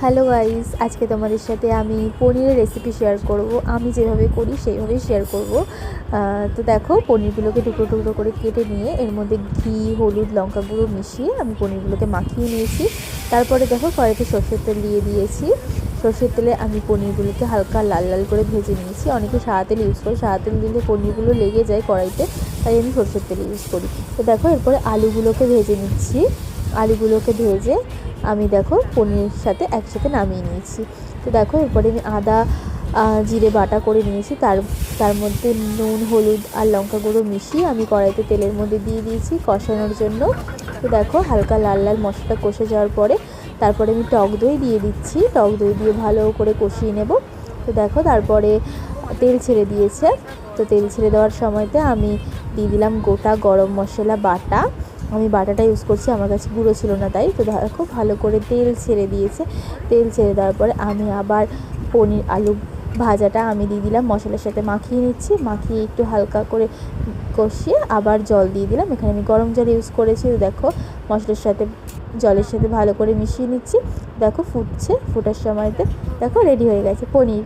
Hello guys, আজকে তোমাদের সাথে আমি পনিরের রেসিপি শেয়ার করব। আমি যেভাবে করি সেইভাবেই শেয়ার করব। তো দেখো, পনিরগুলোকে টুকরো টুকরো করে কেটে নিয়ে এর মধ্যে ঘি, হলুদ, লঙ্কা গুঁড়ো মিশিয়ে আমি পনিরগুলোকে মাখিয়ে নিয়েছি। তারপরে দেখো, কড়াইতে সর্ষের তেল দিয়ে দিয়েছি। সর্ষের তেলে আমি পনিরগুলোকে হালকা লাল লাল করে ভেজে নিয়েছি। অনেকে সাদা তেল ইউজ করে, সাদা তেল দিলে পনিরগুলো লেগে যায় কড়াইতে, তাই আমি সর্ষের তেল ইউজ করি। তো দেখো, এরপরে আলুগুলোকে ভেজে নিচ্ছি। আলুগুলোকে ভেজে আমি দেখো পনিরের সাথে একসাথে নামিয়ে নিয়েছি। তো দেখো, এরপরে আমি আদা জিরে বাটা করে নিয়েছি। তার মধ্যে নুন, হলুদ আর লঙ্কা গুঁড়ো মিশিয়ে আমি কড়াইতে তেলের মধ্যে দিয়ে দিয়েছি কষানোর জন্য। তো দেখো, হালকা লাল লাল মশলাটা কষে যাওয়ার পরে তারপরে আমি টক দই দিয়ে দিচ্ছি। টক দই দিয়ে ভালো করে কষিয়ে নেব। তো দেখো, তারপরে তেল ছেড়ে দিয়েছে। তো তেল ছেড়ে দেওয়ার সময়তে আমি দিয়ে দিলাম গোটা গরম মশলা বাটা। আমি বাটাটা ইউজ করছি, আমার কাছে গুঁড়ো ছিল না তাই। তো দেখো, ভালো করে তেল ছেড়ে দিয়েছে। তেল ছেড়ে দেওয়ার পরে আমি আবার পনির আলু ভাজাটা আমি দিয়ে দিলাম, মশলার সাথে মাখিয়ে নিচ্ছি। মাখিয়ে একটু হালকা করে কষিয়ে আবার জল দিয়ে দিলাম। এখানে আমি গরম জল ইউজ করেছি। দেখো, মশলার সাথে জলের সাথে ভালো করে মিশিয়ে নিচ্ছি। দেখো ফুটছে, ফোটার সময়তে দেখো রেডি হয়ে গেছে পনির।